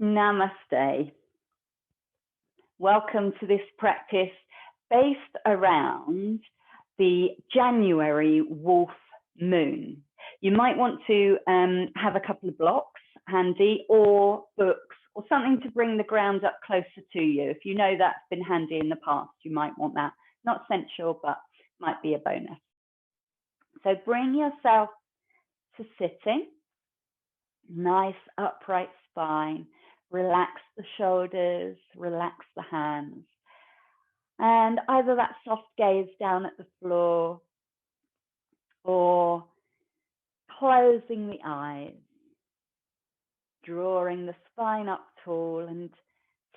Namaste. Welcome to this practice based around the January wolf moon. You might want to have a couple of blocks handy, or books, or something to bring the ground up closer to you. If you know that's been handy in the past, you might want that. Not essential, but might be a bonus. So bring yourself to sitting. Nice upright spine. Relax the shoulders, relax the hands. And either that soft gaze down at the floor or closing the eyes, drawing the spine up tall and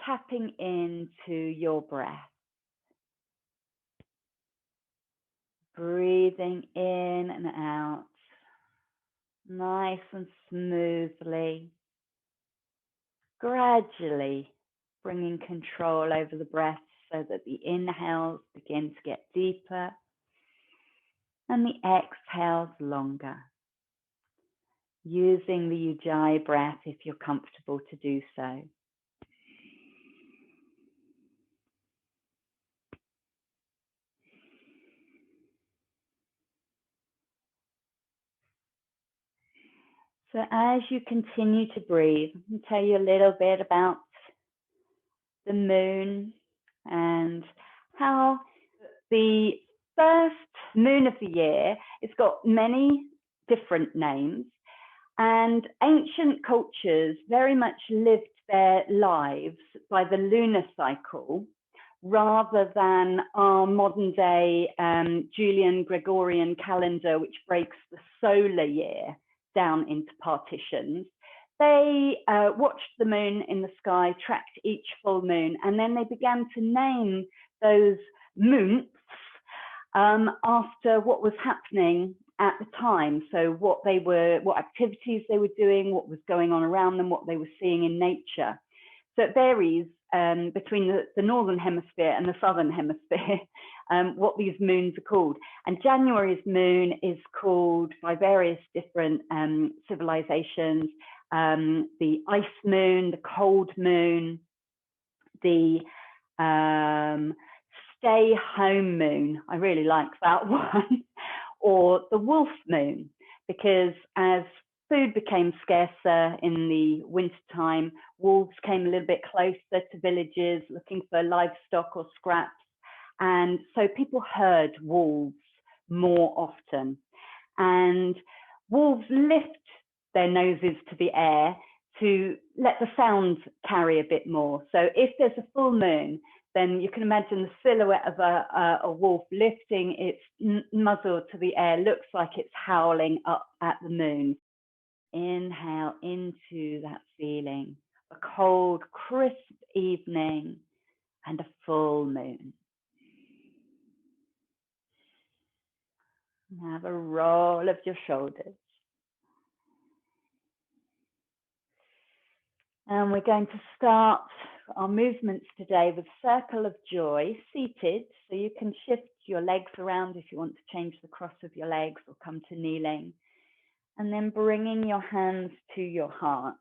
tapping into your breath. Breathing in and out, nice and smoothly. Gradually bringing control over the breath so that the inhales begin to get deeper and the exhales longer. Using the Ujjayi breath if you're comfortable to do so. So as you continue to breathe, I'll tell you a little bit about the moon and how the first moon of the year, it's got many different names, and ancient cultures very much lived their lives by the lunar cycle rather than our modern day Julian Gregorian calendar, which breaks the solar year down into partitions. They watched the moon in the sky, tracked each full moon, and then they began to name those moons after what was happening at the time. So what activities they were doing, what was going on around them, what they were seeing in nature. So it varies between the northern hemisphere and the southern hemisphere, what these moons are called. And January's moon is called by various different civilizations, the ice moon, the cold moon, the stay home moon. I really like that one. Or the wolf moon, because as food became scarcer in the wintertime, wolves came a little bit closer to villages looking for livestock or scraps. And so people heard wolves more often. And wolves lift their noses to the air to let the sound carry a bit more. So if there's a full moon, then you can imagine the silhouette of a wolf lifting its muzzle to the air, looks like it's howling up at the moon. Inhale into that feeling, a cold, crisp evening and a full moon. Have a roll of your shoulders. And we're going to start our movements today with Circle of Joy, seated, so you can shift your legs around if you want to change the cross of your legs or come to kneeling. And then bringing your hands to your heart.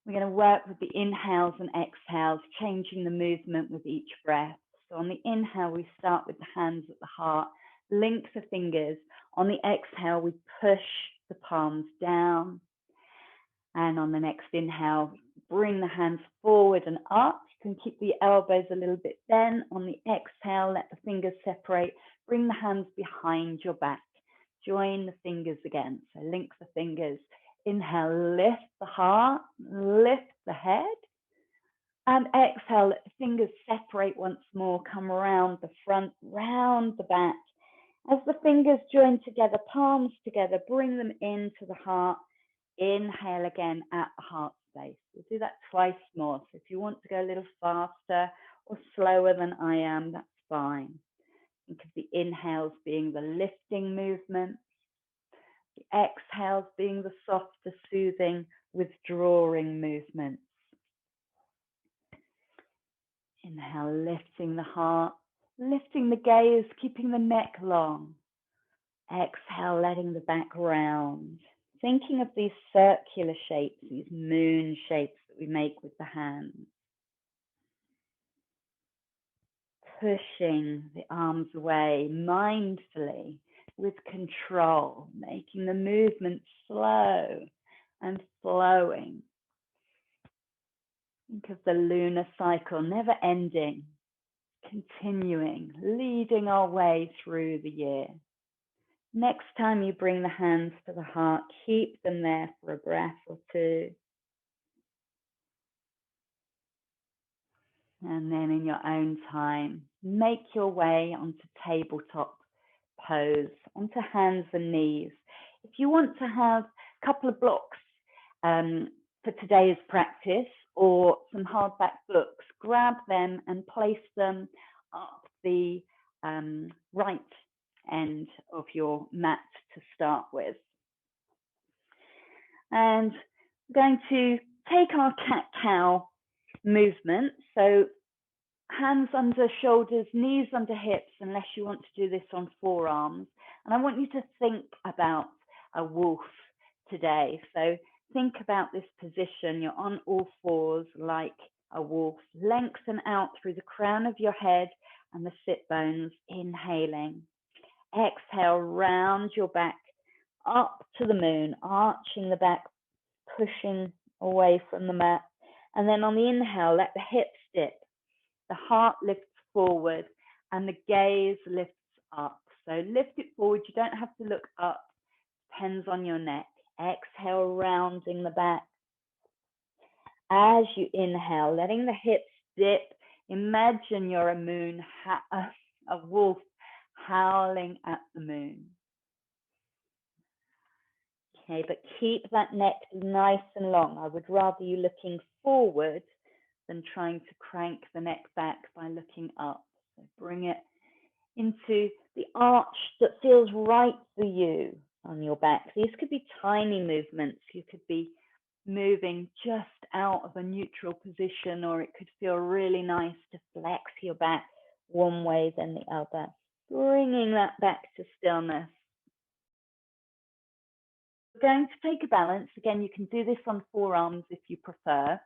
We're going to work with the inhales and exhales, changing the movement with each breath. So on the inhale, we start with the hands at the heart, link the fingers. On the exhale, we push the palms down. And on the next inhale, bring the hands forward and up. You can keep the elbows a little bit bent. On the exhale, let the fingers separate. Bring the hands behind your back. Join the fingers again. So link the fingers. Inhale, lift the heart, lift the head. And exhale, let the fingers separate once more. Come around the front, round the back. As the fingers join together, palms together, bring them into the heart. Inhale again at the heart space. We'll do that twice more. So if you want to go a little faster or slower than I am, that's fine. Think of the inhales being the lifting movement, the exhales being the softer, soothing, withdrawing movements. Inhale, lifting the heart, lifting the gaze, keeping the neck long. Exhale, letting the back round. thinking of these circular shapes, these moon shapes that we make with the hands. Pushing the arms away mindfully with control, making the movement slow and flowing. Think of the lunar cycle never ending, continuing, leading our way through the year. Next time you bring the hands to the heart, keep them there for a breath or two. And then in your own time, make your way onto tabletop pose, onto hands and knees. If you want to have a couple of blocks for today's practice or some hardback books, grab them and place them up the right end of your mat to start with. And we're going to take our cat-cow movement. So hands under shoulders, knees under hips, unless you want to do this on forearms. And I want you to think about a wolf today. So think about this position. You're on all fours like a wolf. Lengthen out through the crown of your head and the sit bones, inhaling. Exhale, round your back up to the moon, arching the back, pushing away from the mat. And then on the inhale, let the hips dip. The heart lifts forward and the gaze lifts up. So lift it forward. You don't have to look up. Depends on your neck. Exhale, rounding the back. As you inhale, letting the hips dip. Imagine you're a moon, a wolf howling at the moon. Okay, but keep that neck nice and long. I would rather you looking forward than trying to crank the neck back by looking up. So bring it into the arch that feels right for you on your back. These could be tiny movements. You could be moving just out of a neutral position, or it could feel really nice to flex your back one way then the other. Bringing that back to stillness. We're going to take a balance. Again, you can do this on forearms if you prefer.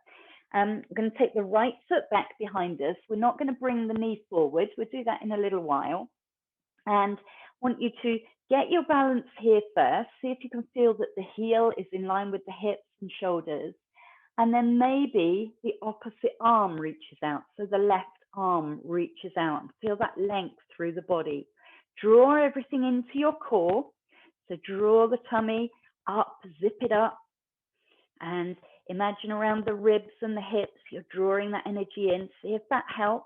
We're going to take the right foot back behind us. We're not going to bring the knee forward. We'll do that in a little while. And I want you to get your balance here first. See if you can feel that the heel is in line with the hips and shoulders. And then maybe the opposite arm reaches out. So the left arm reaches out. Feel that length through the body. Draw everything into your core. So draw the tummy up, zip it up. And imagine around the ribs and the hips, you're drawing that energy in. See if that helps.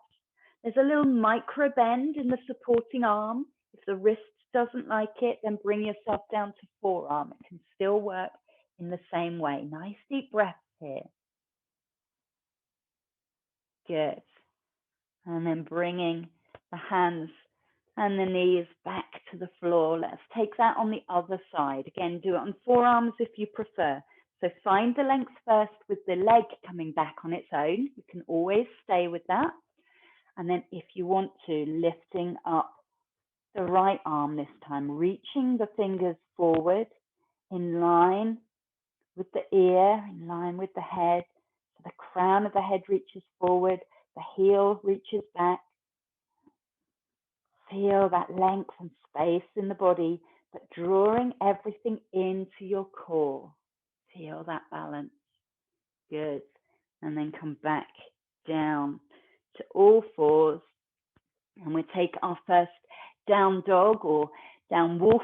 There's a little micro bend in the supporting arm. If the wrist doesn't like it, then bring yourself down to forearm. It can still work in the same way. Nice deep breaths here. Good. And then bringing the hands and the knees back to the floor. Let's take that on the other side. Again, do it on forearms if you prefer. So find the length first with the leg coming back on its own. You can always stay with that. And then if you want to, lifting up the right arm this time, reaching the fingers forward in line with the ear, in line with the head. So the crown of the head reaches forward, the heel reaches back. Feel that length and space in the body, but drawing everything into your core. Feel that balance. Good. And then come back down to all fours. And we take our first down dog or down wolf,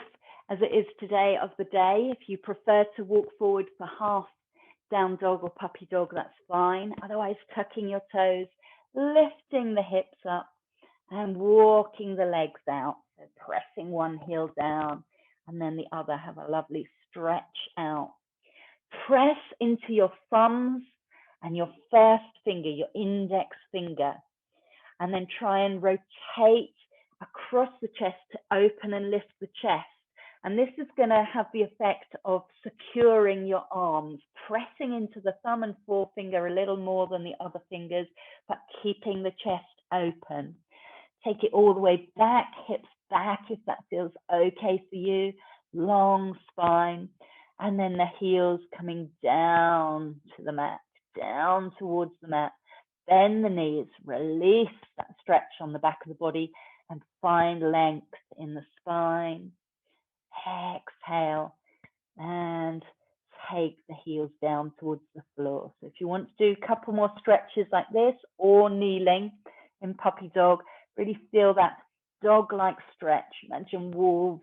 as it is today of the day. If you prefer to walk forward for half down dog or puppy dog, that's fine. Otherwise, tucking your toes, lifting the hips up and walking the legs out. So pressing one heel down and then the other. Have a lovely stretch out. Press into your thumbs and your first finger, your index finger. And then try and rotate across the chest to open and lift the chest. And this is going to have the effect of securing your arms, pressing into the thumb and forefinger a little more than the other fingers, but keeping the chest open. Take it all the way back, hips back if that feels okay for you. Long spine. And then the heels coming down to the mat, down towards the mat. Bend the knees, release that stretch on the back of the body and find length in the spine. Exhale and take the heels down towards the floor. So if you want to do a couple more stretches like this or kneeling in puppy dog, really feel that dog-like stretch. Imagine wolves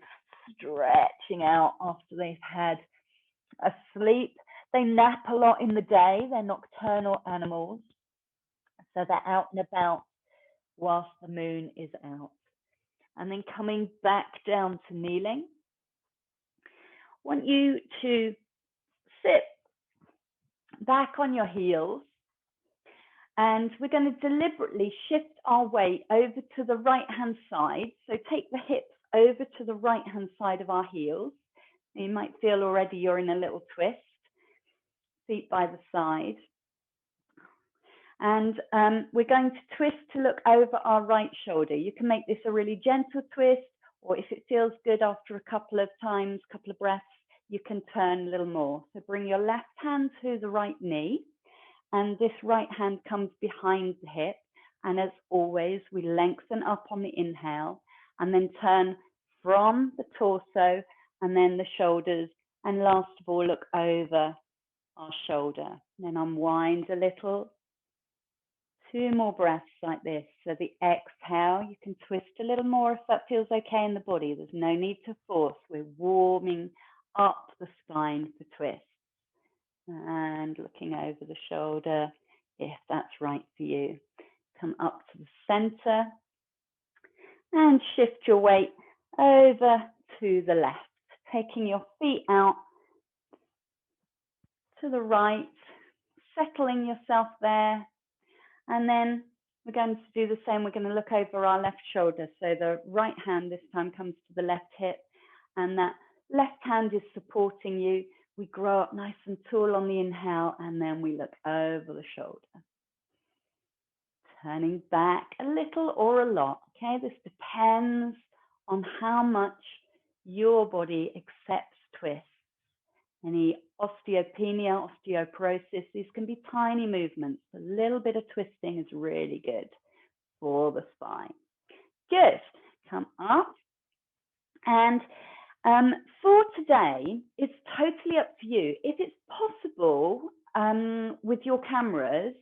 stretching out after they've had a sleep. They nap a lot in the day. They're nocturnal animals. So they're out and about whilst the moon is out. And then coming back down to kneeling. I want you to sit back on your heels, and we're going to deliberately shift our weight over to the right hand side. So take the hips over to the right hand side of our heels. You might feel already you're in a little twist, feet by the side. And we're going to twist to look over our right shoulder. You can make this a really gentle twist, or if it feels good after a couple of times, couple of breaths, you can turn a little more. So bring your left hand to the right knee, and this right hand comes behind the hip. And as always, we lengthen up on the inhale and then turn from the torso and then the shoulders. And last of all, look over our shoulder. Then unwind a little. 2 more breaths like this. So the exhale, you can twist a little more if that feels okay in the body. There's no need to force. We're warming up the spine for twists. And looking over the shoulder, if that's right for you. Come up to the center and shift your weight over to the left, taking your feet out to the right, settling yourself there. And then we're going to do the same. We're going to look over our left shoulder. So the right hand this time comes to the left hip, and that left hand is supporting you. We grow up nice and tall on the inhale, and then we look over the shoulder. Turning back a little or a lot, okay? This depends on how much your body accepts twists. Any osteopenia, osteoporosis, these can be tiny movements. A little bit of twisting is really good for the spine. Good. Come up. And for today, it's totally up to you. If it's possible, with your cameras,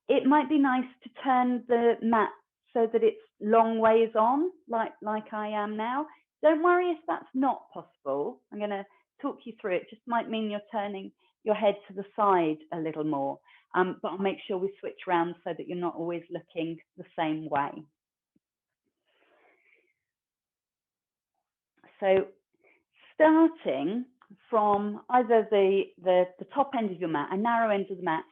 it might be nice to turn the mat so that it's long ways on, like I am now. Don't worry if that's not possible. I'm going to talk you through it. Just might mean you're turning your head to the side a little more, but I'll make sure we switch around so that you're not always looking the same way. So starting from either the top end of your mat, a narrow end of the mat,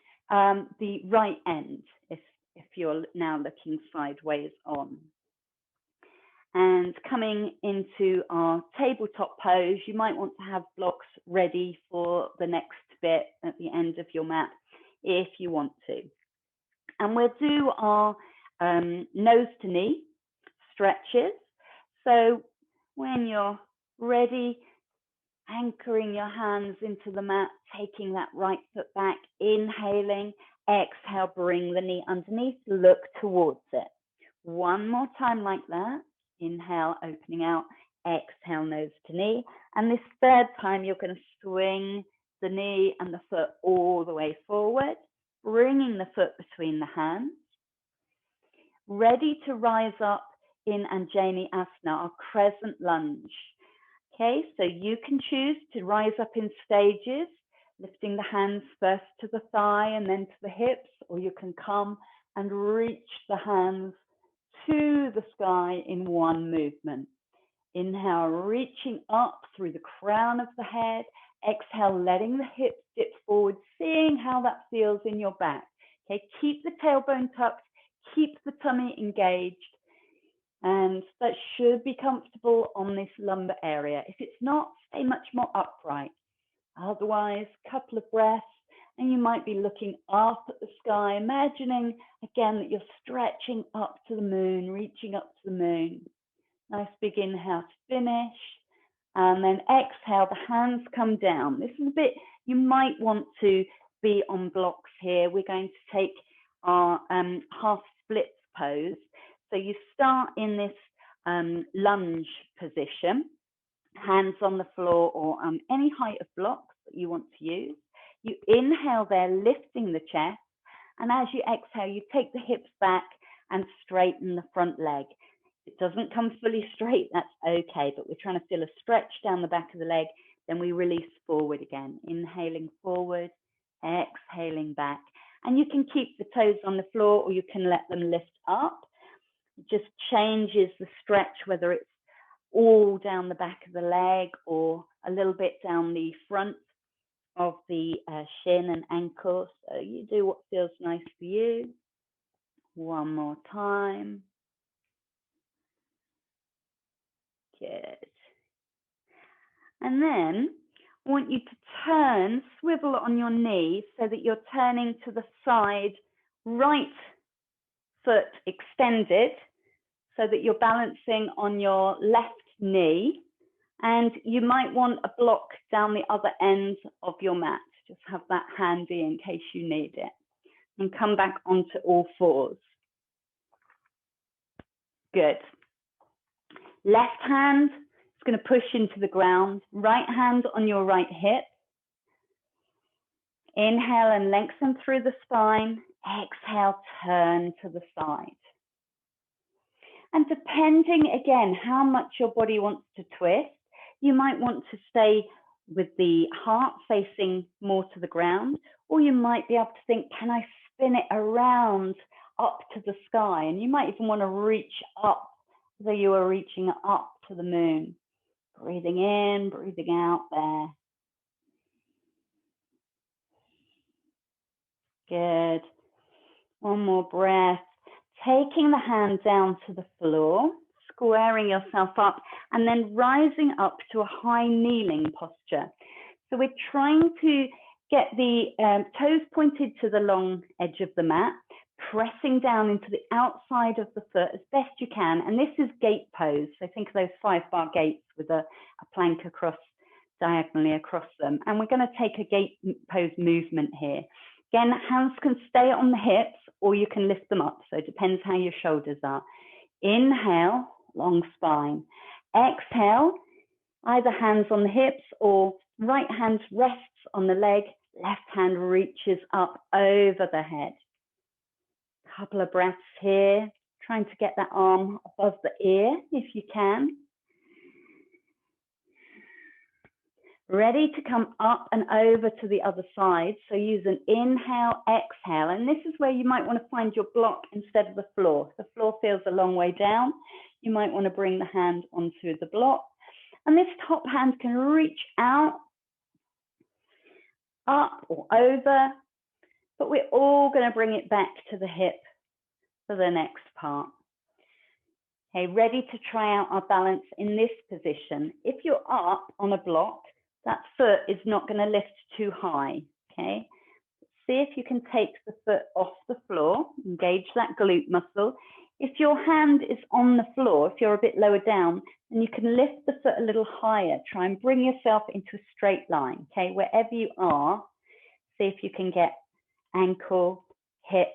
the right end, if you're now looking sideways on. And coming into our tabletop pose, you might want to have blocks ready for the next bit at the end of your mat if you want to. And we'll do our nose to knee stretches. So when you're ready, anchoring your hands into the mat, taking that right foot back, inhaling, exhale, bring the knee underneath, look towards it. One more time like that. Inhale, opening out, exhale, nose to knee. And this third time, you're going to swing the knee and the foot all the way forward, bringing the foot between the hands. Ready to rise up in Anjani Asana, our crescent lunge. Okay, so you can choose to rise up in stages, lifting the hands first to the thigh and then to the hips, or you can come and reach the hands to the sky in one movement. Inhale, reaching up through the crown of the head. Exhale, letting the hips dip forward, seeing how that feels in your back. Okay, keep the tailbone tucked, keep the tummy engaged, and that should be comfortable on this lumbar area. If it's not, stay much more upright. Otherwise, a couple of breaths, and you might be looking up at the sky, imagining again that you're stretching up to the moon, reaching up to the moon. Nice big inhale to finish, And then exhale, the hands come down. This is a bit, you might want to be on blocks here. We're going to take our half splits pose. So you start in this lunge position, hands on the floor or any height of blocks that you want to use. You inhale there, lifting the chest. And as you exhale, you take the hips back and straighten the front leg. If it doesn't come fully straight, that's okay, but we're trying to feel a stretch down the back of the leg. Then we release forward again, inhaling forward, exhaling back. And you can keep the toes on the floor or you can let them lift up. It just changes the stretch, whether it's all down the back of the leg or a little bit down the front of the shin and ankle. So you do what feels nice for you. One more time. Good. And then I want you to turn, swivel on your knee so that you're turning to the side, right foot extended, so that you're balancing on your left knee. And you might want a block down the other end of your mat. Just have that handy in case you need it. And come back onto all fours. Good. Left hand is going to push into the ground. Right hand on your right hip. Inhale and lengthen through the spine. Exhale, turn to the side. And depending, again, how much your body wants to twist, you might want to stay with the heart facing more to the ground, or you might be able to think, can I spin it around up to the sky? And you might even want to reach up, so you are reaching up to the moon. Breathing in, breathing out there. Good. One more breath. Taking the hand down to the floor, squaring yourself up, and then rising up to a high kneeling posture. So we're trying to get the toes pointed to the long edge of the mat, pressing down into the outside of the foot as best you can. And this is gate pose. So think of those 5-bar gates with a plank across, diagonally across them. And we're going to take a gate pose movement here. Again, hands can stay on the hips or you can lift them up. So it depends how your shoulders are. Inhale, long spine. Exhale, either hands on the hips or right hand rests on the leg, left hand reaches up over the head. Couple of breaths here, trying to get that arm above the ear if you can. Ready to come up and over to the other side. So use an inhale, exhale. And this is where you might want to find your block instead of the floor. The floor feels a long way down. You might want to bring the hand onto the block. And this top hand can reach out, up or over. But we're all going to bring it back to the hip for the next part. Okay, ready to try out our balance in this position. If you're up on a block, that foot is not going to lift too high, okay? See if you can take the foot off the floor, engage that glute muscle. If your hand is on the floor, if you're a bit lower down, then you can lift the foot a little higher. Try and bring yourself into a straight line, okay? Wherever you are, see if you can get ankle, hip,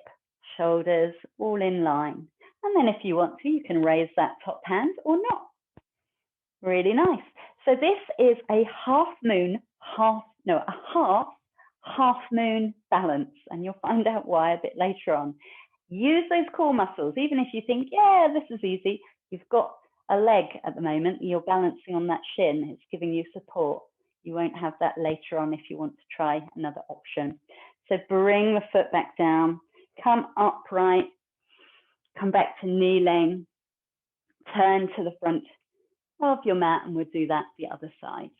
shoulders, all in line. And then if you want to, you can raise that top hand or not. Really nice. So this is a half moon balance, and you'll find out why a bit later on. Use those core muscles, even if you think, yeah, this is easy. You've got a leg at the moment, you're balancing on that shin, it's giving you support. You won't have that later on if you want to try another option. So bring the foot back down, come upright, come back to kneeling, turn to the front of your mat, and we'll do that the other side.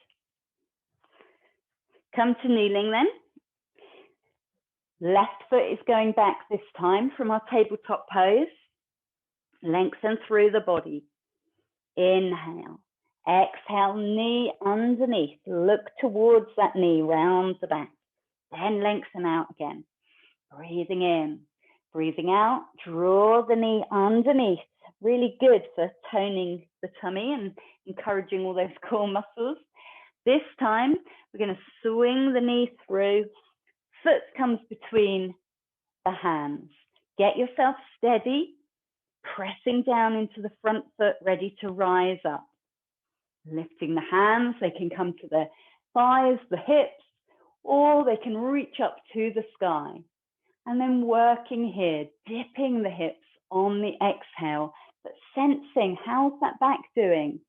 Come to kneeling then. Left foot is going back this time from our tabletop pose. Lengthen through the body. Inhale. Exhale, knee underneath. Look towards that knee, round the back. Then lengthen out again. Breathing in. Breathing out. Draw the knee underneath. Really good for toning the tummy and encouraging all those core muscles. This time, we're going to swing the knee through. Foot comes between the hands. Get yourself steady, pressing down into the front foot, ready to rise up. Lifting the hands, they can come to the thighs, the hips, or they can reach up to the sky. And then working here, dipping the hips on the exhale, but sensing how's that back doing.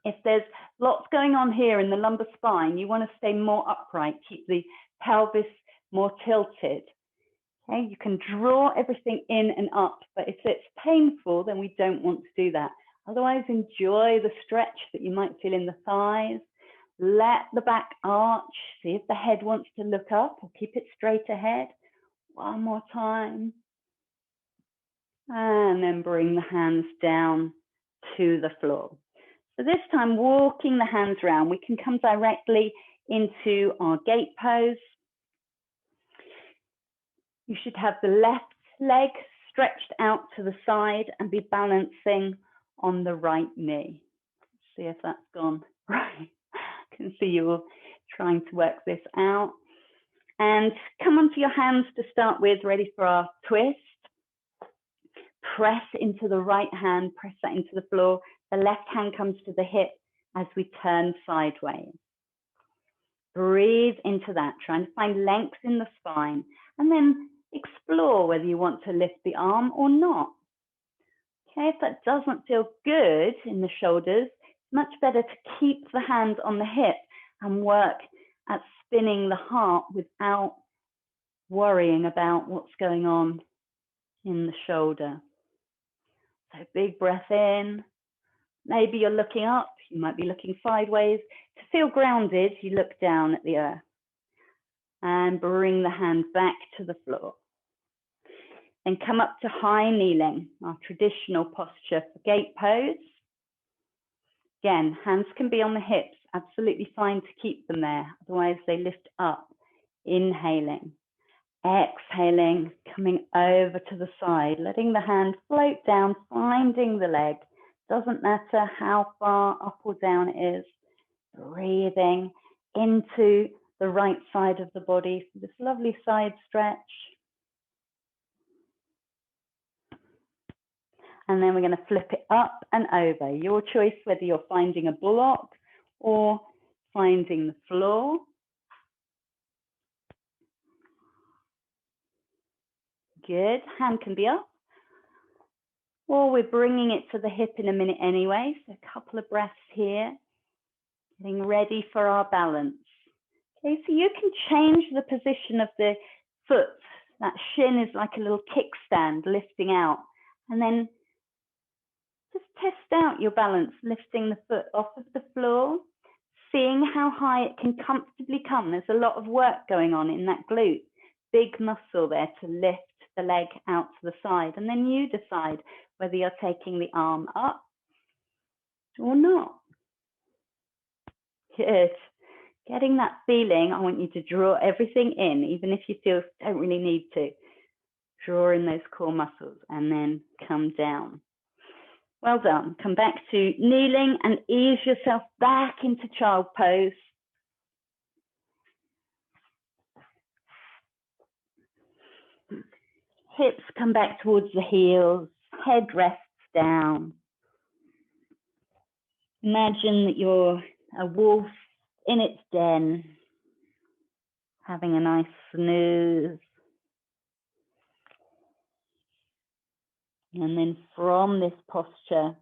If there's lots going on here in the lumbar spine, you want to stay more upright, keep the pelvis more tilted. Okay, you can draw everything in and up, but if it's painful, then we don't want to do that. Otherwise, enjoy the stretch that you might feel in the thighs. Let the back arch. See if the head wants to look up or keep it straight ahead. One more time. And then bring the hands down to the floor. So this time, walking the hands around, we can come directly into our gate pose. You should have the left leg stretched out to the side and be balancing on the right knee. Let's see if that's gone right. I can see you all trying to work this out. And come onto your hands to start with, ready for our twist. Press into the right hand, press that into the floor. The left hand comes to the hip as we turn sideways. Breathe into that, trying to find length in the spine, and then explore whether you want to lift the arm or not. Okay, if that doesn't feel good in the shoulders, it's much better to keep the hand on the hip and work at spinning the heart without worrying about what's going on in the shoulder. So big breath in. Maybe you're looking up, you might be looking sideways. To feel grounded, you look down at the earth. And bring the hand back to the floor. Then come up to high kneeling, our traditional posture for gate pose. Again, hands can be on the hips, absolutely fine to keep them there, otherwise they lift up. Inhaling, exhaling, coming over to the side, letting the hand float down, finding the leg. Doesn't matter how far up or down it is. Breathing into the right side of the body for this lovely side stretch. And then we're going to flip it up and over. Your choice whether you're finding a block or finding the floor. Good. Hand can be up. Or we're bringing it to the hip in a minute anyway. So a couple of breaths here. Getting ready for our balance. Okay, so you can change the position of the foot. That shin is like a little kickstand lifting out. And then just test out your balance, lifting the foot off of the floor, seeing how high it can comfortably come. There's a lot of work going on in that glute. Big muscle there to lift the leg out to the side. And then you decide whether you're taking the arm up or not. Good. Getting that feeling, I want you to draw everything in, even if you feel don't really need to. Draw in those core muscles and then come down. Well done. Come back to kneeling and ease yourself back into child pose. Hips come back towards the heels, head rests down. Imagine that you're a wolf in its den, having a nice snooze. And then from this posture,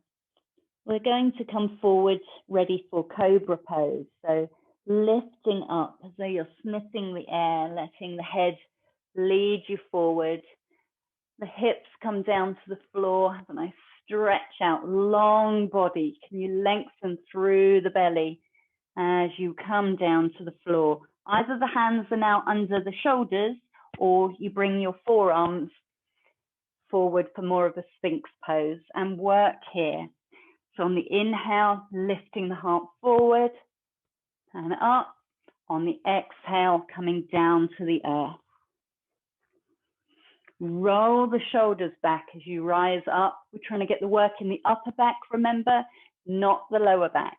we're going to come forward ready for cobra pose. So lifting up as though you're sniffing the air, letting the head lead you forward. The hips come down to the floor, have a nice stretch out, long body. Can you lengthen through the belly as you come down to the floor? Either the hands are now under the shoulders or you bring your forearms forward for more of a Sphinx pose and work here. So on the inhale, lifting the heart forward and up. On the exhale, coming down to the earth. Roll the shoulders back as you rise up. We're trying to get the work in the upper back, remember? not the lower back.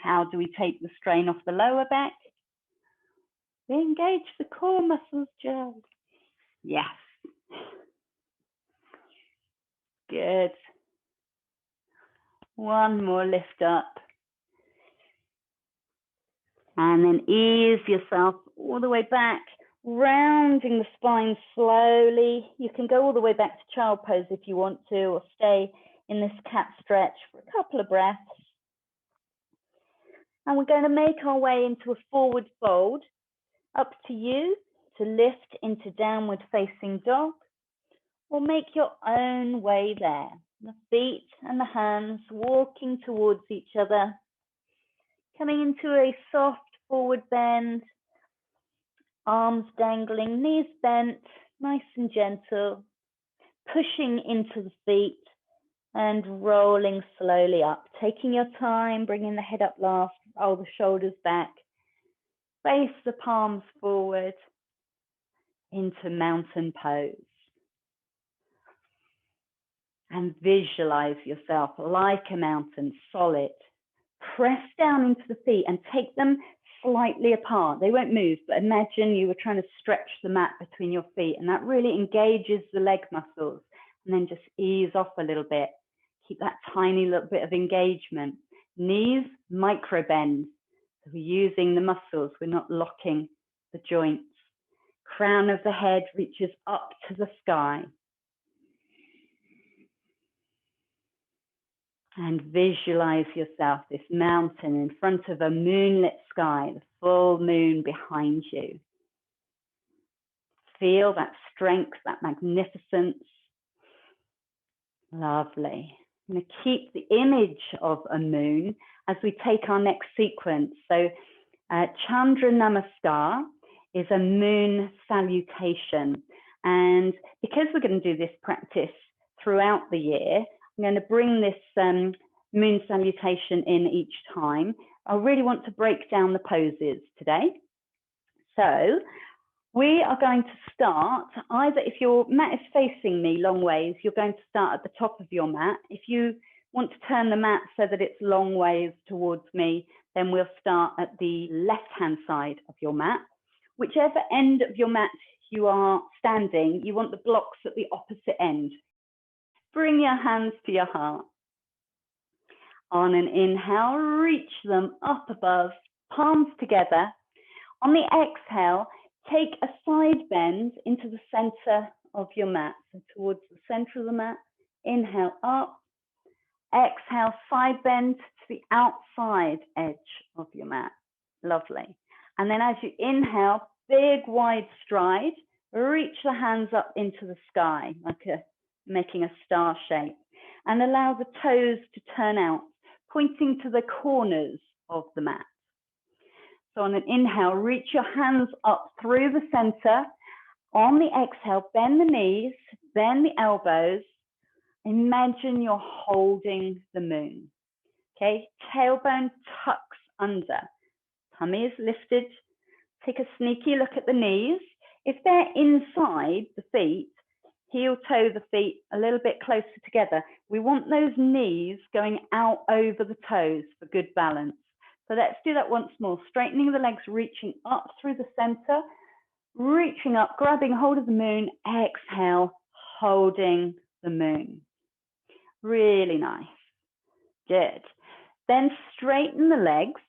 How do we take the strain off the lower back? We engage the core muscles, Jill. Yes. Good. One more lift up. And then ease yourself all the way back, rounding the spine slowly. You can go all the way back to child pose if you want to, or stay in this cat stretch for a couple of breaths. And we're going to make our way into a forward fold. Up to you to lift into downward facing dog, or make your own way there. The feet and the hands walking towards each other, coming into a soft forward bend, arms dangling, knees bent, nice and gentle, pushing into the feet and rolling slowly up, taking your time, bringing the head up last, roll the shoulders back, face the palms forward into mountain pose. And visualize yourself like a mountain, solid. Press down into the feet and take them slightly apart. They won't move, but imagine you were trying to stretch the mat between your feet, and that really engages the leg muscles. And then just ease off a little bit. Keep that tiny little bit of engagement. Knees micro bend. So we're using the muscles, we're not locking the joints. Crown of the head reaches up to the sky. And visualize yourself, this mountain in front of a moonlit sky, the full moon behind you. Feel that strength, that magnificence. Lovely. I'm going to keep the image of a moon as we take our next sequence. So Chandra Namaskar is a moon salutation. And because we're going to do this practice throughout the year, I'm going to bring this moon salutation in each time. I really want to break down the poses today. So we are going to start, either if your mat is facing me long ways, you're going to start at the top of your mat. If you want to turn the mat so that it's long ways towards me, then we'll start at the left-hand side of your mat. Whichever end of your mat you are standing, you want the blocks at the opposite end. Bring your hands to your heart. On an inhale, reach them up above, palms together. On the exhale, take a side bend into the center of your mat, so towards the center of the mat. Inhale up, exhale, side bend to the outside edge of your mat. Lovely. And then as you inhale, big wide stride, reach the hands up into the sky, making a star shape, and allow the toes to turn out, pointing to the corners of the mat. So on an inhale, reach your hands up through the center. On the exhale, bend the knees, bend the elbows. Imagine you're holding the moon. Okay, tailbone tucks under. Tummy is lifted. Take a sneaky look at the knees. If they're inside the feet, heel toe the feet a little bit closer together. We want those knees going out over the toes for good balance. So let's do that once more. Straightening the legs, reaching up through the center, reaching up, grabbing hold of the moon, exhale, holding the moon. Really nice. Good. Then straighten the legs,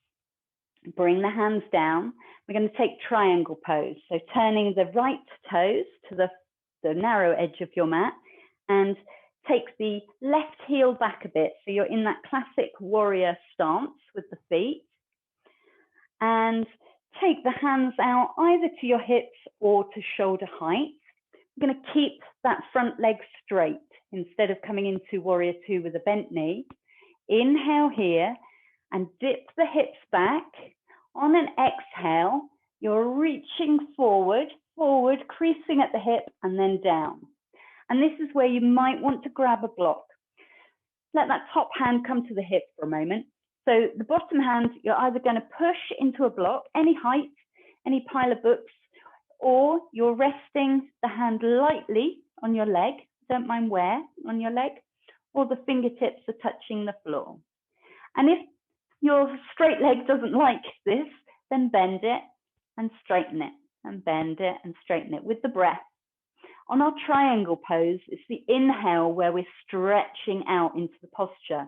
bring the hands down. We're going to take triangle pose. So turning the right toes to the narrow edge of your mat and take the left heel back a bit. So you're in that classic warrior stance with the feet. And take the hands out either to your hips or to shoulder height. We're going to keep that front leg straight instead of coming into warrior two with a bent knee. Inhale here and dip the hips back. On an exhale, you're reaching forward, creasing at the hip and then down. And this is where you might want to grab a block. Let that top hand come to the hip for a moment. So the bottom hand, you're either going to push into a block, any height, any pile of books, or you're resting the hand lightly on your leg, don't mind where, on your leg, or the fingertips are touching the floor. And if your straight leg doesn't like this, then bend it and straighten it, and bend it and straighten it with the breath. On our triangle pose, it's the inhale where we're stretching out into the posture.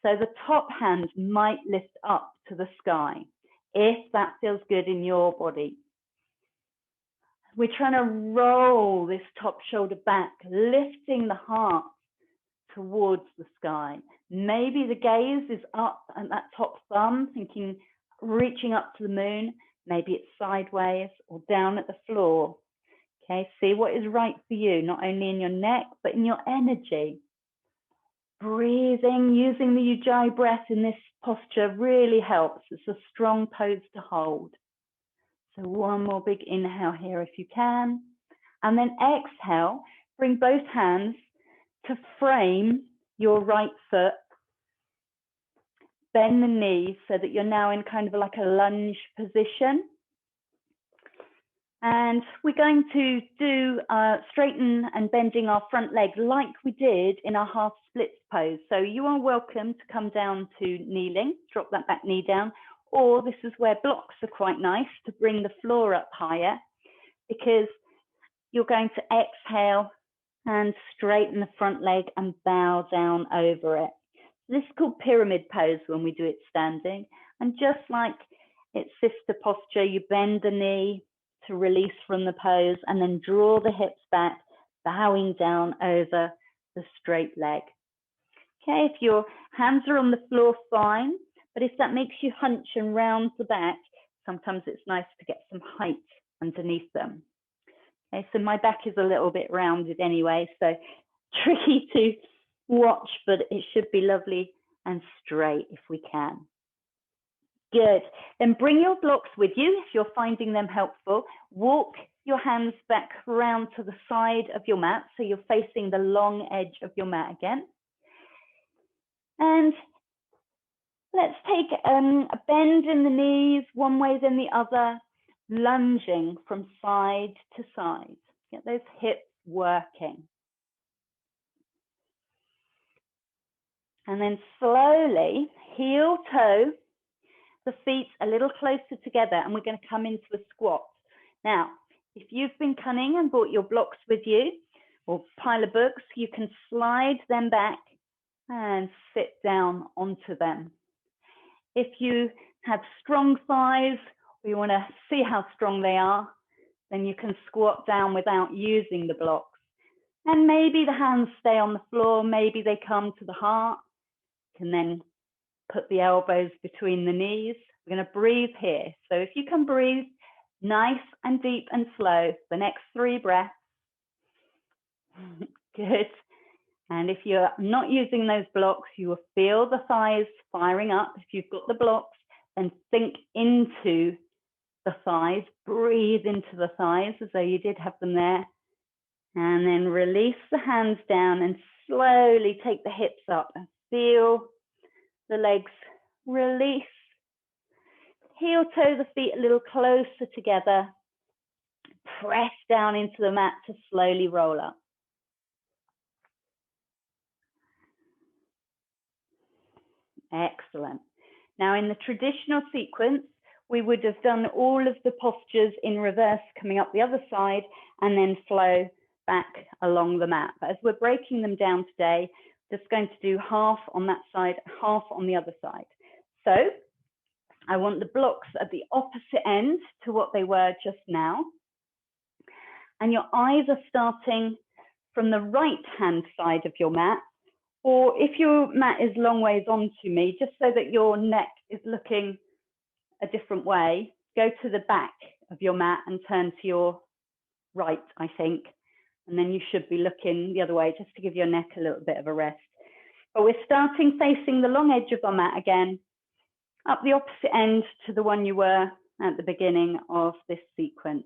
So the top hand might lift up to the sky, if that feels good in your body. We're trying to roll this top shoulder back, lifting the heart towards the sky. Maybe the gaze is up at that top thumb, thinking, reaching up to the moon. Maybe it's sideways or down at the floor. Okay, see what is right for you, not only in your neck, but in your energy. Breathing, using the Ujjayi breath in this posture really helps. It's a strong pose to hold. So one more big inhale here if you can. And then exhale, bring both hands to frame your right foot. Bend the knees so that you're now in kind of like a lunge position. And we're going to do straighten and bending our front leg like we did in our half splits pose. So you are welcome to come down to kneeling, drop that back knee down, or this is where blocks are quite nice to bring the floor up higher, because you're going to exhale and straighten the front leg and bow down over it. This is called pyramid pose when we do it standing. And just like its sister posture, you bend the knee to release from the pose and then draw the hips back, bowing down over the straight leg. Okay, if your hands are on the floor, fine. But if that makes you hunch and round the back, sometimes it's nice to get some height underneath them. Okay, so my back is a little bit rounded anyway, so tricky to watch, but it should be lovely and straight if we can. Good. Then bring your blocks with you if you're finding them helpful. Walk your hands back around to the side of your mat, so you're facing the long edge of your mat again. And let's take a bend in the knees, one way then the other, lunging from side to side. Get those hips working. And then slowly, heel toe, the feet a little closer together, and we're going to come into a squat. Now, if you've been cunning and brought your blocks with you, or pile of books, you can slide them back and sit down onto them. If you have strong thighs, or you want to see how strong they are, then you can squat down without using the blocks. And maybe the hands stay on the floor, maybe they come to the heart. You can then put the elbows between the knees. We're going to breathe here. So if you can breathe nice and deep and slow, the next 3 breaths. Good. And if you're not using those blocks, you will feel the thighs firing up. If you've got the blocks, then sink into the thighs, breathe into the thighs as though you did have them there. And then release the hands down and slowly take the hips up and feel the legs release. Heel toe the feet a little closer together. Press down into the mat to slowly roll up. Excellent. Now in the traditional sequence, we would have done all of the postures in reverse, coming up the other side and then flow back along the mat. But as we're breaking them down today, just going to do half on that side, half on the other side. So I want the blocks at the opposite end to what they were just now. And your eyes are starting from the right hand side of your mat, or if your mat is long ways onto me, just so that your neck is looking a different way, go to the back of your mat and turn to your right, I think. And then you should be looking the other way, just to give your neck a little bit of a rest. But we're starting facing the long edge of our mat again, up the opposite end to the one you were at the beginning of this sequence.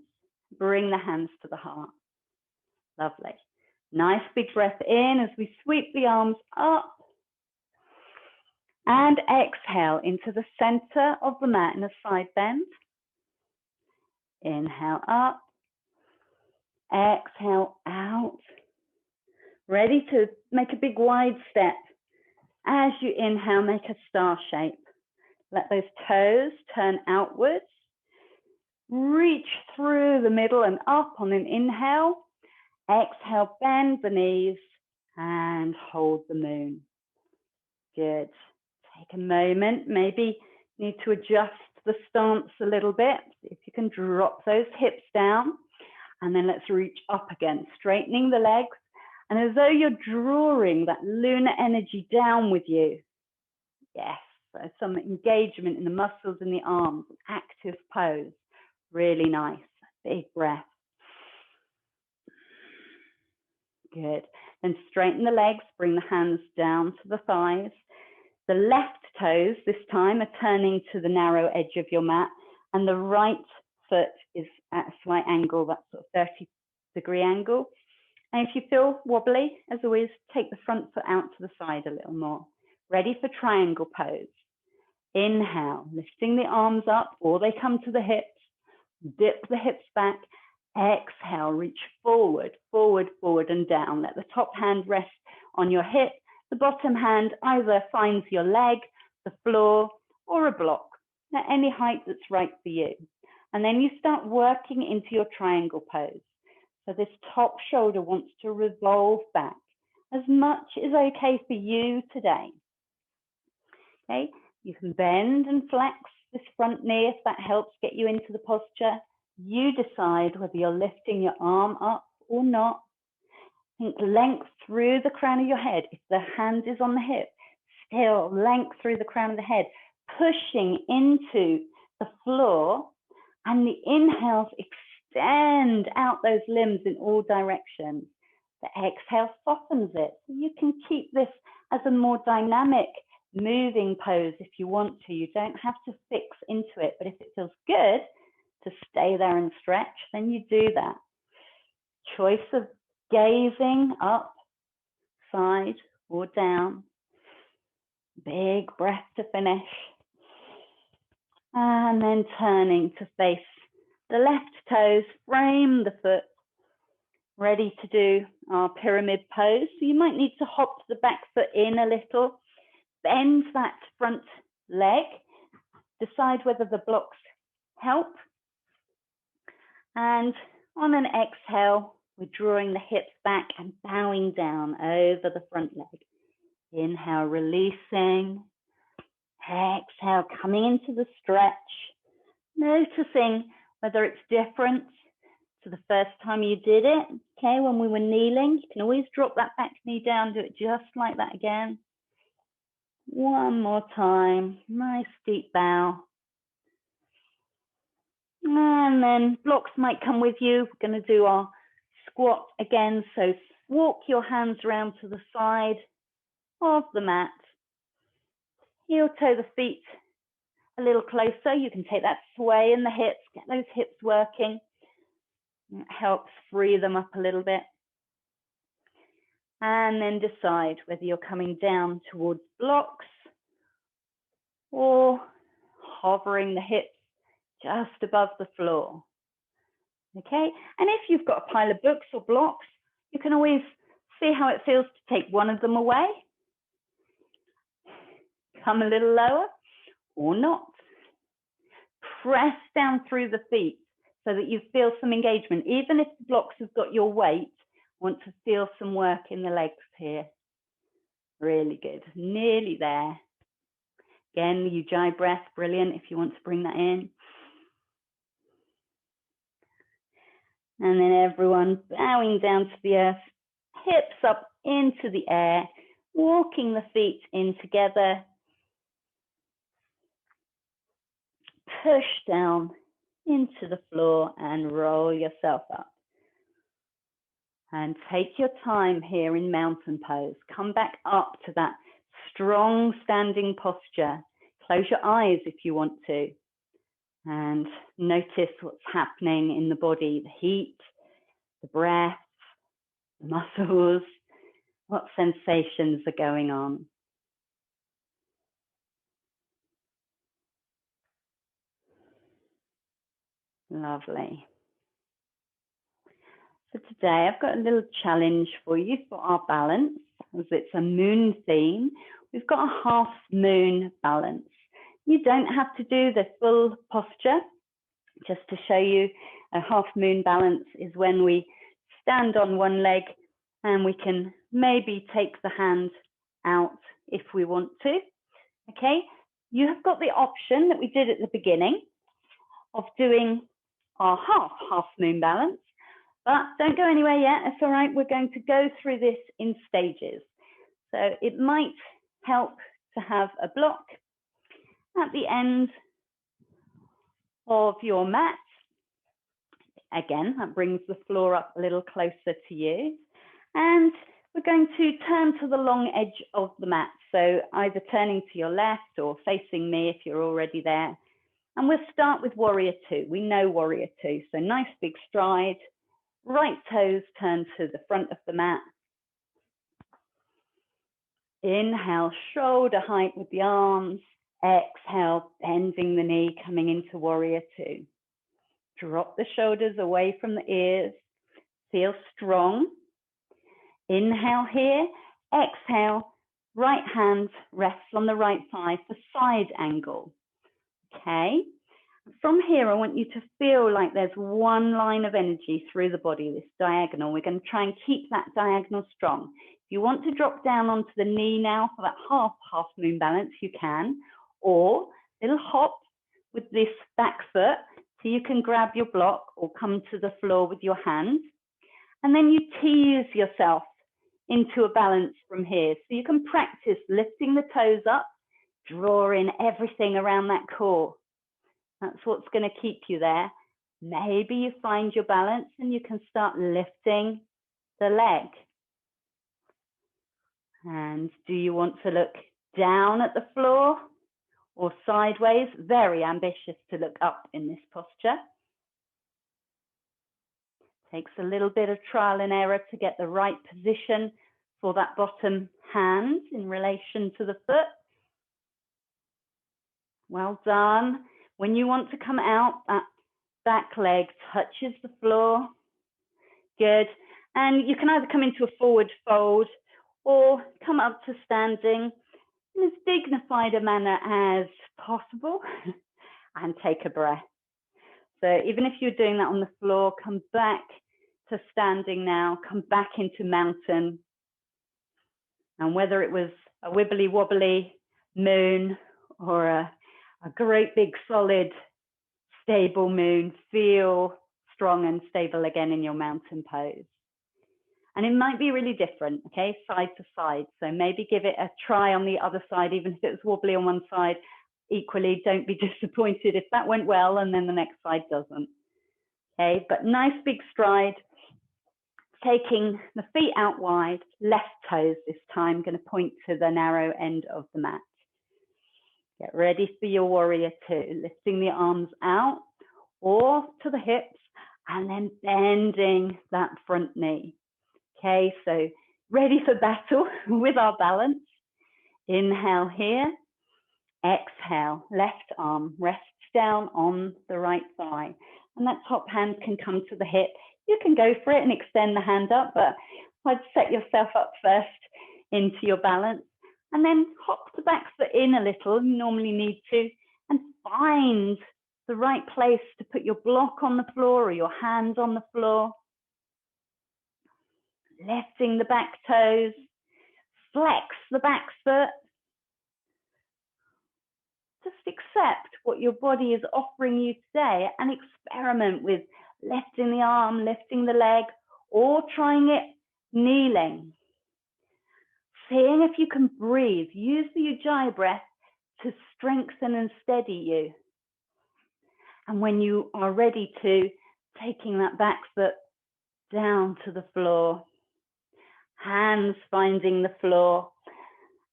Bring the hands to the heart. Lovely. Nice big breath in as we sweep the arms up. And exhale into the center of the mat in a side bend. Inhale up. Exhale out. Ready to make a big wide step As you inhale, make a star shape. Let those toes turn outwards. Reach through the middle and up on an inhale. Exhale, bend the knees and hold the moon. Good. Take a moment, maybe need to adjust the stance a little bit. If you can drop those hips down, and then let's reach up again, straightening the legs. And as though you're drawing that lunar energy down with you. Yes, so some engagement in the muscles in the arms, active pose. Really nice. Big breath. Good. Then straighten the legs, bring the hands down to the thighs. The left toes this time are turning to the narrow edge of your mat, and the right foot is at a slight angle, that sort of 30-degree angle. And if you feel wobbly, as always, take the front foot out to the side a little more. Ready for triangle pose. Inhale, lifting the arms up, or they come to the hips. Dip the hips back. Exhale, reach forward, forward, forward, and down. Let the top hand rest on your hip. The bottom hand either finds your leg, the floor, or a block at any height that's right for you. And then you start working into your triangle pose. So this top shoulder wants to revolve back. As much is okay for you today. Okay, you can bend and flex this front knee if that helps get you into the posture. You decide whether you're lifting your arm up or not. Think length through the crown of your head. If the hand is on the hip, still length through the crown of the head, pushing into the floor, and the inhales extend out those limbs in all directions. The exhale softens it. So you can keep this as a more dynamic moving pose if you want to. You don't have to fix into it, but if it feels good to stay there and stretch, then you do that. Choice of gazing up, side, or down. Big breath to finish. And then turning to face the left toes, frame the foot. Ready to do our pyramid pose. So you might need to hop the back foot in a little. Bend that front leg. Decide whether the blocks help. And on an exhale, we're drawing the hips back and bowing down over the front leg. Inhale, releasing. Exhale, coming into the stretch. Noticing whether it's different to the first time you did it. Okay, when we were kneeling, you can always drop that back knee down, do it just like that again. One more time, nice deep bow. And then blocks might come with you. We're going to do our squat again. So walk your hands around to the side of the mat. Heel toe the feet a little closer. You can take that sway in the hips, get those hips working. It helps free them up a little bit. And then decide whether you're coming down towards blocks or hovering the hips just above the floor. Okay, and if you've got a pile of books or blocks, you can always see how it feels to take one of them away. Come a little lower or not. Press down through the feet so that you feel some engagement. Even if the blocks have got your weight, want to feel some work in the legs here. Really good, nearly there. Again, the Ujjayi breath, brilliant if you want to bring that in. And then everyone bowing down to the earth, hips up into the air, walking the feet in together. Push down into the floor and roll yourself up. And take your time here in mountain pose. Come back up to that strong standing posture. Close your eyes if you want to. And notice what's happening in the body, the heat, the breath, the muscles, what sensations are going on. Lovely. So today I've got a little challenge for you for our balance. as it's a moon theme, we've got a half moon balance. You don't have to do the full posture. Just to show you, a half moon balance is when we stand on one leg and we can maybe take the hand out if we want to. Okay, you have got the option that we did at the beginning of doing our half moon balance, but don't go anywhere yet. It's all right. We're going to go through this in stages. So it might help to have a block at the end of your mat. Again, that brings the floor up a little closer to you. And we're going to turn to the long edge of the mat. So either turning to your left or facing me if you're already there. And we'll start with warrior two. We know warrior two. So nice big stride, right toes turn to the front of the mat. Inhale, shoulder height with the arms. Exhale, bending the knee, coming into warrior two. Drop the shoulders away from the ears. Feel strong. Inhale here. Exhale, right hand rests on the right thigh for side angle. Okay. From here, I want you to feel like there's one line of energy through the body, this diagonal. We're going to try and keep that diagonal strong. If you want to drop down onto the knee now for that half moon balance, you can. Or little hop with this back foot so you can grab your block or come to the floor with your hands. And then you tease yourself into a balance from here. So you can practice lifting the toes up, drawing everything around that core. That's what's going to keep you there. Maybe you find your balance and you can start lifting the leg. And do you want to look down at the floor or sideways? Very ambitious to look up in this posture. Takes a little bit of trial and error to get the right position for that bottom hand in relation to the foot. Well done. When you want to come out, that back leg touches the floor. Good. And you can either come into a forward fold or come up to standing in as dignified a manner as possible and take a breath. So even if you're doing that on the floor, come back to standing now, come back into mountain. And whether it was a wibbly wobbly moon or a great big solid stable moon, feel strong and stable again in your mountain pose. And it might be really different, okay, side to side. So maybe give it a try on the other side, even if it was wobbly on one side. Equally, don't be disappointed if that went well and then the next side doesn't. Okay, but nice big stride. Taking the feet out wide, left toes this time, going to point to the narrow end of the mat. Get ready for your warrior two, lifting the arms out or to the hips and then bending that front knee. Okay, so ready for battle with our balance. Inhale here, exhale, left arm rests down on the right thigh. And that top hand can come to the hip. You can go for it and extend the hand up, but I'd set yourself up first into your balance. And then hop the back foot in a little, you normally need to, and find the right place to put your block on the floor or your hands on the floor. Lifting the back toes, flex the back foot. Just accept what your body is offering you today and experiment with lifting the arm, lifting the leg, or trying it kneeling. Seeing if you can breathe. Use the Ujjayi breath to strengthen and steady you. And when you are ready to, taking that back foot down to the floor. Hands finding the floor.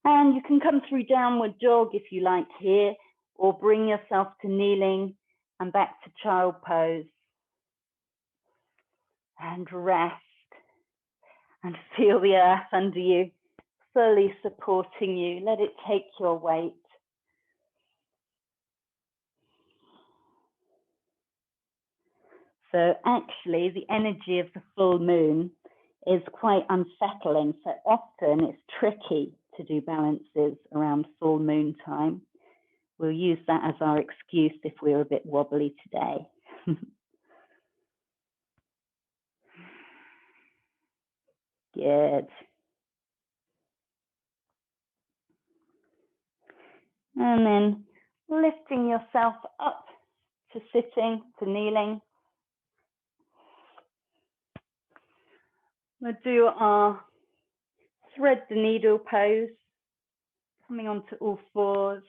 And you can come through downward dog if you like here, or bring yourself to kneeling and back to child pose. And rest. And feel the earth under you, fully supporting you. Let it take your weight. So actually, the energy of the full moon is quite unsettling. So often it's tricky to do balances around full moon time. We'll use that as our excuse if we're a bit wobbly today. Good. And then lifting yourself up to sitting, to kneeling. We'll do our thread the needle pose, coming onto all fours.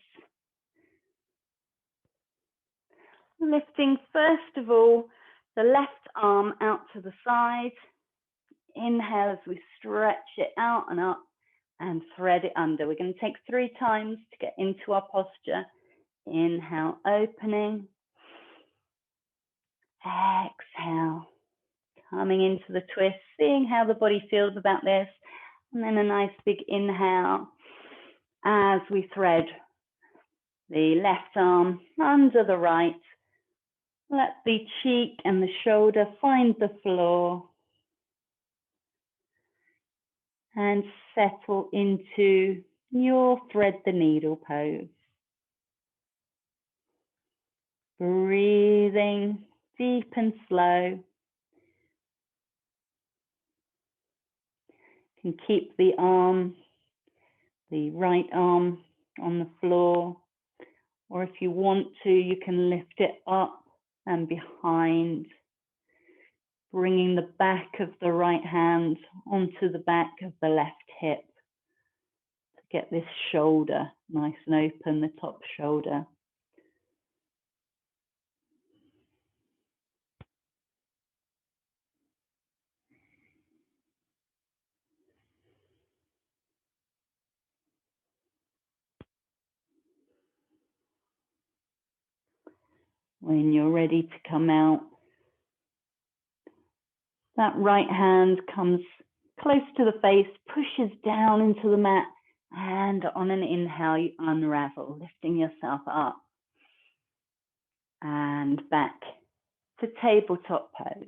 Lifting first of all the left arm out to the side. Inhale as we stretch it out and up and thread it under. We're going to take 3 times to get into our posture. Inhale, opening. Exhale, coming into the twist, seeing how the body feels about this. And then a nice big inhale as we thread the left arm under the right. Let the cheek and the shoulder find the floor and settle into your thread the needle pose. Breathing deep and slow. You can keep the arm, the right arm on the floor, or if you want to, you can lift it up and behind, bringing the back of the right hand onto the back of the left hip to get this shoulder nice and open, the top shoulder. When you're ready to come out, that right hand comes close to the face, pushes down into the mat, and on an inhale, you unravel, lifting yourself up and back to tabletop pose.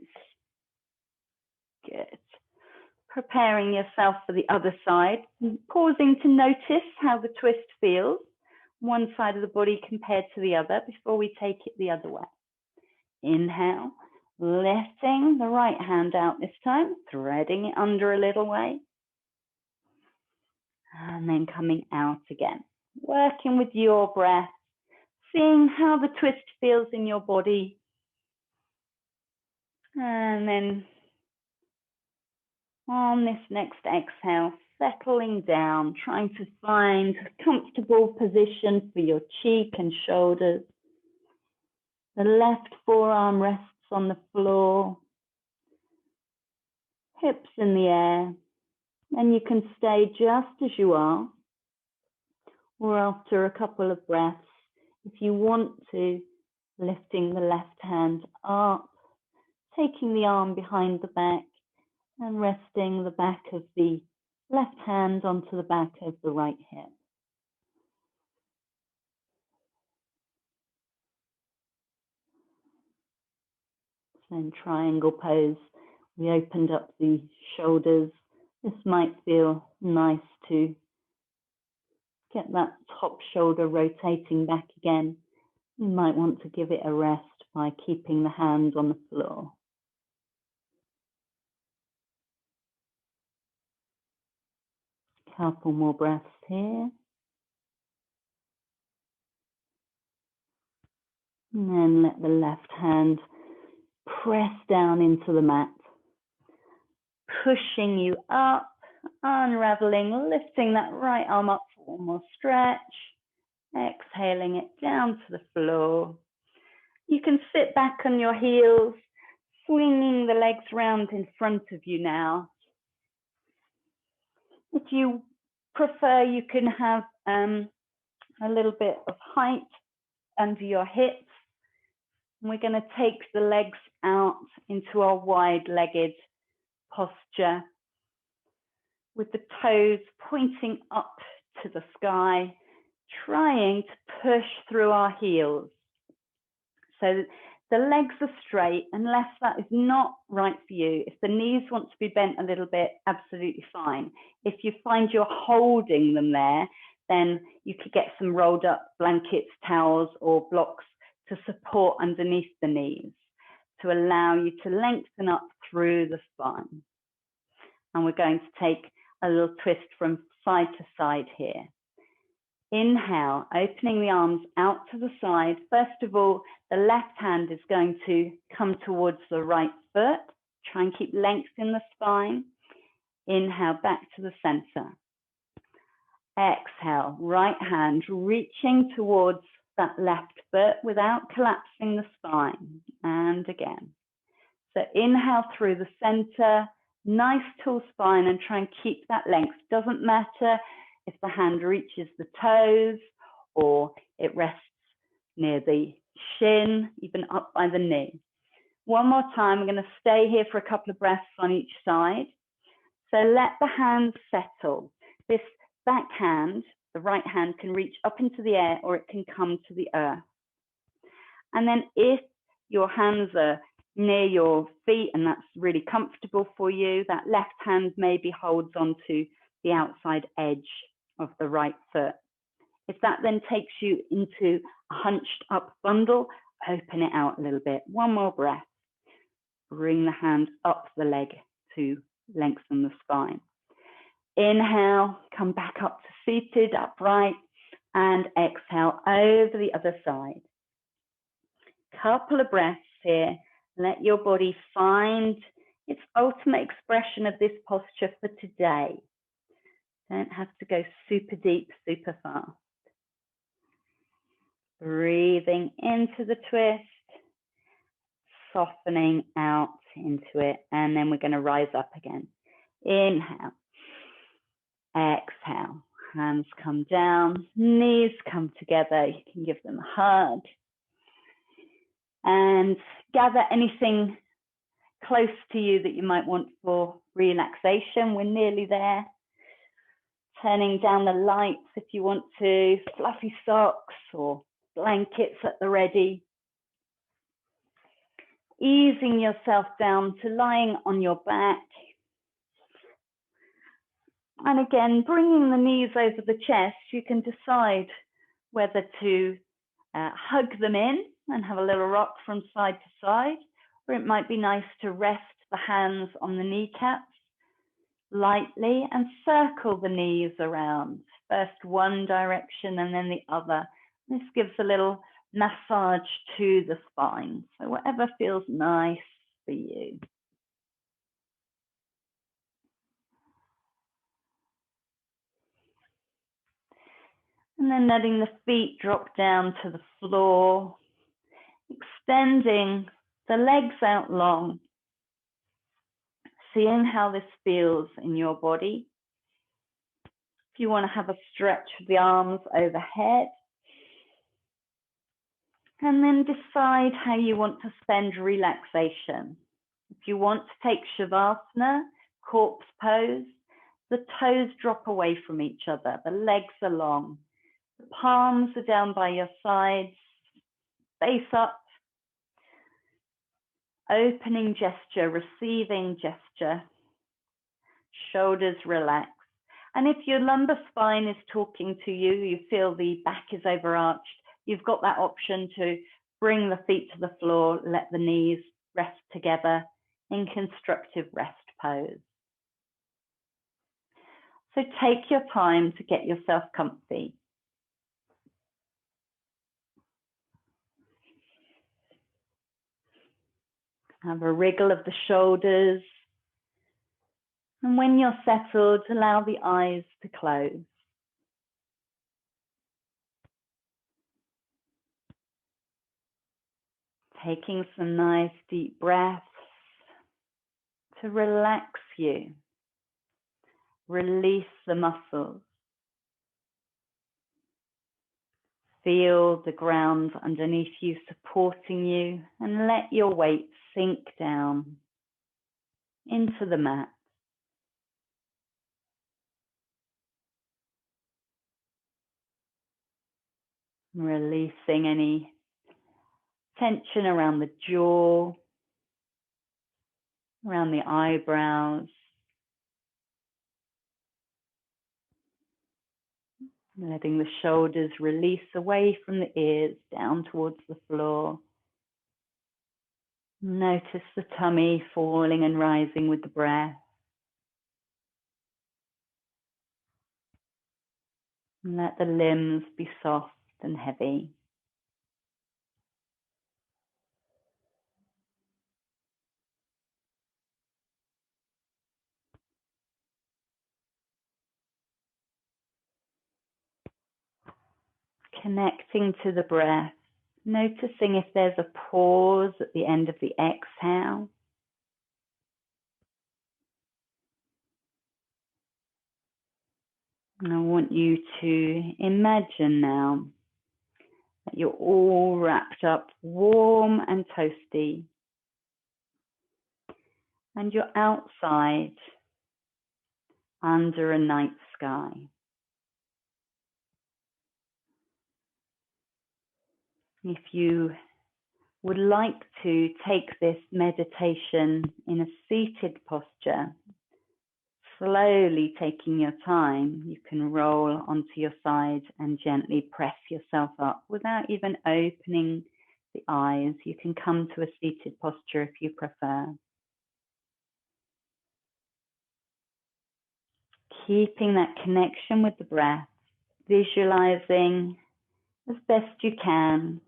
Good. Preparing yourself for the other side, pausing to notice how the twist feels, one side of the body compared to the other before we take it the other way. Inhale, lifting the right hand out this time, threading it under a little way, and then coming out again. Working with your breath, seeing how the twist feels in your body, and then on this next exhale, settling down, trying to find a comfortable position for your cheek and shoulders. The left forearm rests on the floor, hips in the air, and you can stay just as you are, or after a couple of breaths, if you want to, lifting the left hand up, taking the arm behind the back, and resting the back of the left hand onto the back of the right hip. So in triangle pose, we opened up the shoulders. This might feel nice to get that top shoulder rotating back again. You might want to give it a rest by keeping the hand on the floor. Couple more breaths here. And then let the left hand press down into the mat, pushing you up, unraveling, lifting that right arm up for one more stretch, exhaling it down to the floor. You can sit back on your heels, swinging the legs round in front of you now. If you prefer, you can have a little bit of height under your hips. And we're going to take the legs out into our wide-legged posture with the toes pointing up to the sky, trying to push through our heels. So The legs are straight unless that is not right for you. If the knees want to be bent a little bit, absolutely fine. If you find you're holding them there, then you could get some rolled up blankets, towels, or blocks to support underneath the knees to allow you to lengthen up through the spine. And we're going to take a little twist from side to side here. Inhale, opening the arms out to the side. First of all, the left hand is going to come towards the right foot. Try and keep length in the spine. Inhale, back to the center. Exhale, right hand reaching towards that left foot without collapsing the spine. And again. So inhale through the center, nice tall spine, and try and keep that length. Doesn't matter if the hand reaches the toes or it rests near the shin, even up by the knee. One more time, we're going to stay here for a couple of breaths on each side. So let the hands settle. This back hand, the right hand, can reach up into the air or it can come to the earth. And then if your hands are near your feet and that's really comfortable for you, that left hand maybe holds onto the outside edge of the right foot. If that then takes you into a hunched up bundle, open it out a little bit. One more breath. Bring the hand up the leg to lengthen the spine. Inhale, come back up to seated, upright, and exhale over the other side. Couple of breaths here. Let your body find its ultimate expression of this posture for today. Don't have to go super deep, super fast. Breathing into the twist, softening out into it, and then we're going to rise up again. Inhale, exhale, hands come down, knees come together. You can give them a hug. And gather anything close to you that you might want for relaxation. We're nearly there. Turning down the lights if you want to, fluffy socks or blankets at the ready. Easing yourself down to lying on your back. And again, bringing the knees over the chest, you can decide whether to hug them in and have a little rock from side to side, or it might be nice to rest the hands on the kneecaps lightly and circle the knees around, first one direction and then the other. This gives a little massage to the spine, so whatever feels nice for you. And then letting the feet drop down to the floor, extending the legs out long, seeing how this feels in your body. If you want to have a stretch of the arms overhead, and then decide how you want to spend relaxation. If you want to take Shavasana, corpse pose, the toes drop away from each other, the legs are long, the palms are down by your sides, face up, opening gesture, receiving gesture, shoulders relax. And if your lumbar spine is talking to you, you feel the back is overarched, you've got that option to bring the feet to the floor, let the knees rest together in constructive rest pose. So take your time to get yourself comfy. Have a wriggle of the shoulders. And when you're settled, allow the eyes to close. Taking some nice deep breaths to relax you. Release the muscles. Feel the ground underneath you supporting you, and let your weight sink down into the mat. Releasing any tension around the jaw, around the eyebrows, letting the shoulders release away from the ears down towards the floor. Notice the tummy falling and rising with the breath. And let the limbs be soft and heavy. Connecting to the breath, noticing if there's a pause at the end of the exhale. And I want you to imagine now that you're all wrapped up warm and toasty, and you're outside under a night sky. If you would like to take this meditation in a seated posture, slowly taking your time, you can roll onto your side and gently press yourself up without even opening the eyes. You can come to a seated posture if you prefer. Keeping that connection with the breath, visualizing as best you can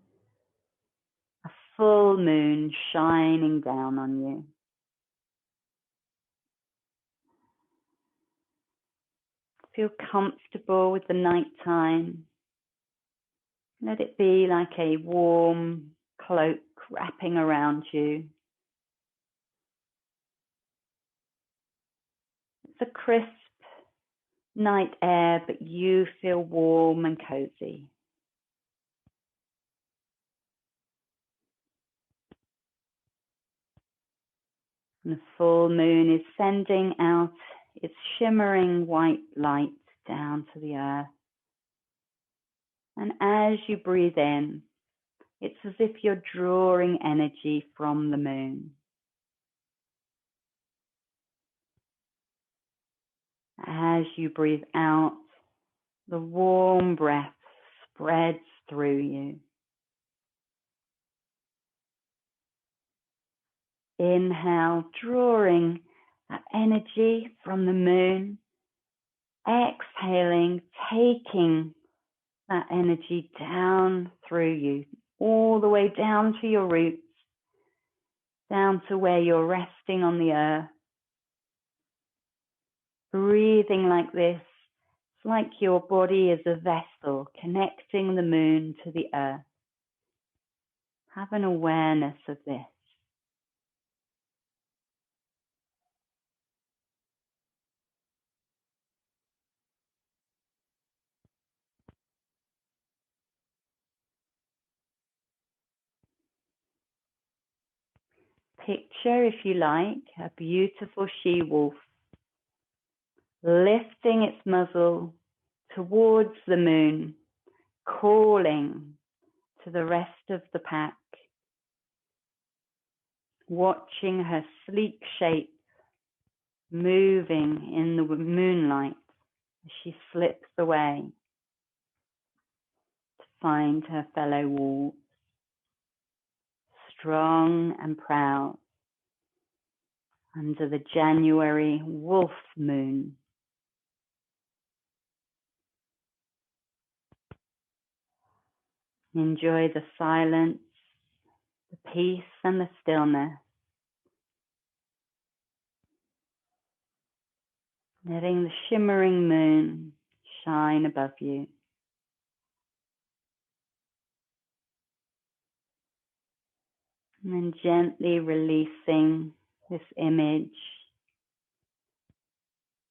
a full moon shining down on you. Feel comfortable with the nighttime. Let it be like a warm cloak wrapping around you. It's a crisp night air, but you feel warm and cozy. And the full moon is sending out its shimmering white light down to the earth. And as you breathe in, it's as if you're drawing energy from the moon. As you breathe out, the warm breath spreads through you. Inhale, drawing that energy from the moon. Exhaling, taking that energy down through you, all the way down to your roots, down to where you're resting on the earth. Breathing like this, it's like your body is a vessel connecting the moon to the earth. Have an awareness of this. Picture, if you like, a beautiful she-wolf lifting its muzzle towards the moon, calling to the rest of the pack, watching her sleek shape moving in the moonlight as she slips away to find her fellow wolves, strong and proud under the January wolf moon. Enjoy the silence, the peace and the stillness. Letting the shimmering moon shine above you. And then gently releasing this image,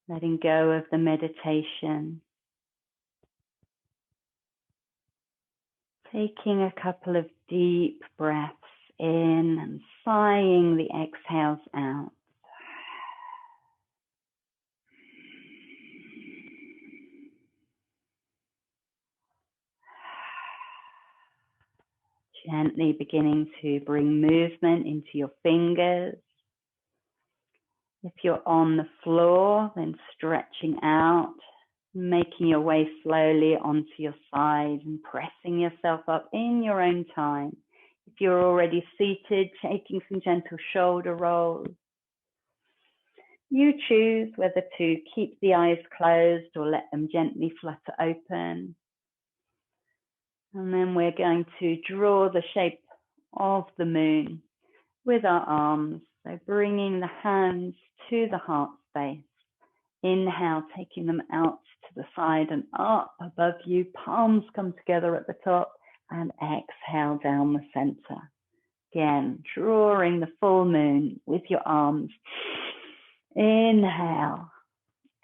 letting go of the meditation. Taking a couple of deep breaths in and sighing the exhales out. Gently beginning to bring movement into your fingers. If you're on the floor, then stretching out, making your way slowly onto your side and pressing yourself up in your own time. If you're already seated, taking some gentle shoulder rolls. You choose whether to keep the eyes closed or let them gently flutter open. And then we're going to draw the shape of the moon with our arms. So bringing the hands to the heart space. Inhale, taking them out to the side and up above you. Palms come together at the top, and exhale down the center. Again, drawing the full moon with your arms. Inhale,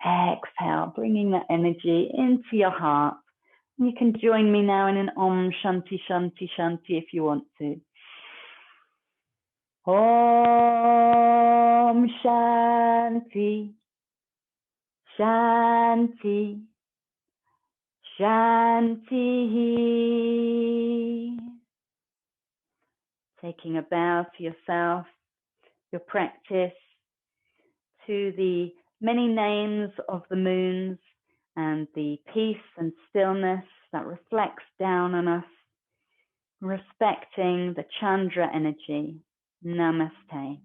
exhale, bringing that energy into your heart. You can join me now in an Om Shanti Shanti Shanti if you want to. Om Shanti Shanti Shanti. Taking a bow to yourself, your practice, to the many names of the moons and the peace and stillness that reflects down on us, respecting the Chandra energy. Namaste.